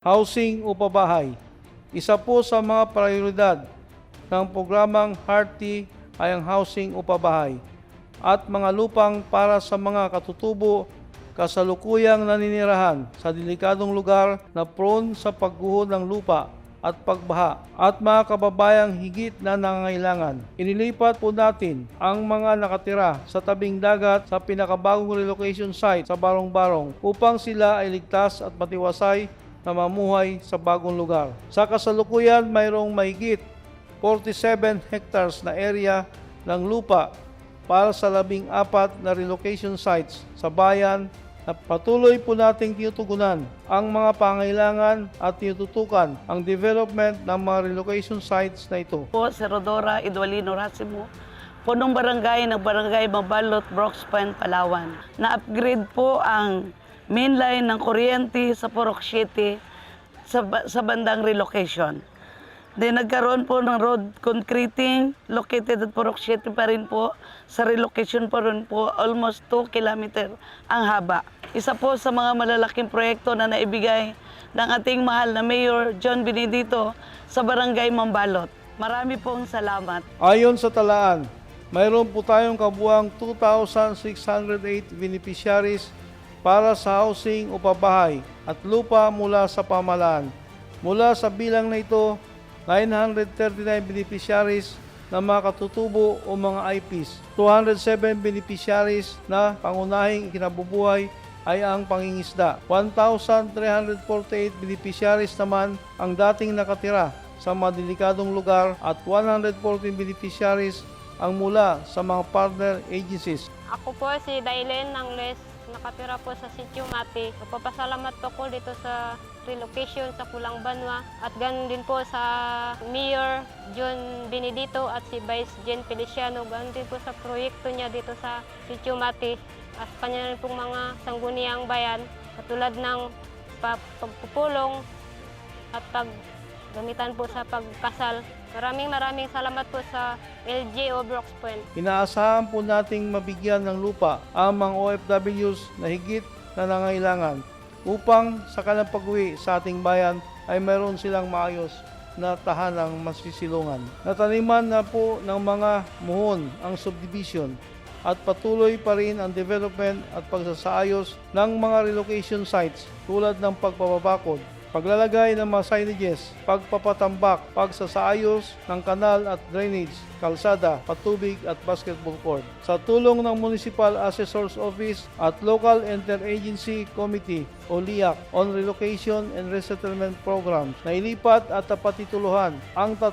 Housing o pabahay. Isa po sa mga prioridad ng programang Hearty ay ang housing o pabahay at mga lupang para sa mga katutubo kasalukuyang naninirahan sa delikadong lugar na prone sa pagguho ng lupa at pagbaha at mga kababayang higit na nangangailangan. Inilipat po natin ang mga nakatira sa tabing dagat sa pinakabagong relocation site sa Barong-Barong upang sila ay ligtas at matiwasay na mamuhay sa bagong lugar. Sa kasalukuyan, mayroong mahigit 47 hectares na area ng lupa para sa 14 na relocation sites sa bayan na patuloy po nating tinutugunan ang mga pangailangan at tinututukan ang development ng mga relocation sites na ito. Po, si Rodora Idwalino Racimo, punong barangay ng Barangay Mabalot, Brooks Point, Palawan. Na-upgrade po ang mainline ng kuryente sa Purok City sa bandang relocation. Then nagkaroon po ng road concreting located at Purok City pa rin po. Sa relocation pa rin po, almost 2 kilometer ang haba. Isa po sa mga malalaking proyekto na naibigay ng ating mahal na Mayor John Benedito sa Barangay Mambalot. Marami pong salamat. Ayon sa talaan, mayroon po tayong kabuuang 2,608 beneficiaries para sa housing o pabahay at lupa mula sa pamahalaan. Mula sa bilang na ito, 939 beneficiaries na mga katutubo o mga IPs. 207 beneficiaries na pangunahing ikinabubuhay ay ang pangingisda. 1,348 beneficiaries naman ang dating nakatira sa mga delikadong lugar at 114 beneficiaries ang mula sa mga partner agencies. Ako po si Dailen ng Les, nakatira po sa Sitio Mati. Nagpapasalamat po ko dito sa relocation sa Kulang Banwa at ganun din po sa Mayor John Benedito at si Vice Jen Feliciano. Ganun din po sa proyekto niya dito sa Sitio Mati at kanya rin pong mga sangguniang bayan katulad ng pagpupulong at paggamitan po sa pagkasal. Maraming salamat po sa LGO Brooks Point. Inaasahan po nating mabigyan ng lupa ang mga OFWs na higit na nangailangan upang sa kanilang pag-uwi sa ating bayan ay mayroon silang maayos na tahanang masisilungan. Nataniman na po ng mga muhon ang subdivision at patuloy pa rin ang development at pagsasaayos ng mga relocation sites tulad ng pagpapabakod, paglalagay ng mga signages, pagpapatambak, pagsasaayos ng kanal at drainage, kalsada, patubig at basketball court. Sa tulong ng Municipal Assessor's Office at Local Interagency Committee o LIAC on Relocation and Resettlement Programs, nailipat at napatituluhan ang 3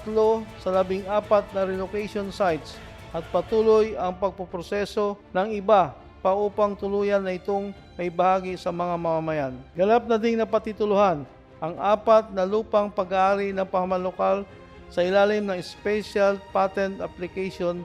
sa 14 na relocation sites at patuloy ang pagpoproseso ng iba pa upang tuluyan na itong may bahagi sa mga mamamayan. Ganap na ding napatituluhan ang 4 na lupang pag-aari ng pamahalaan lokal sa ilalim ng Special Patent Application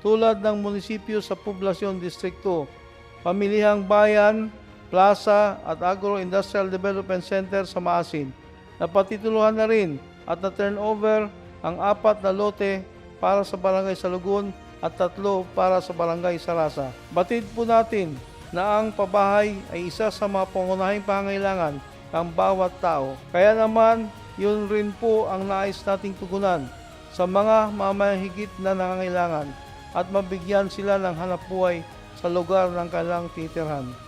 tulad ng munisipyo sa Poblasyon District 2, Pamilihang Bayan, Plaza at Agro-Industrial Development Center sa Maasin. Napatituluhan na rin at na-turnover ang 4 na lote para sa Barangay Salugun at 3 para sa Barangay Sarasa. Batid po natin na ang pabahay ay isa sa mga pangunahing pangangailangan ng bawat tao. Kaya naman, yun rin po ang nais nating tugunan sa mga mamayang higit na nangangailangan at mabigyan sila ng hanapbuhay sa lugar ng kanilang titirhan.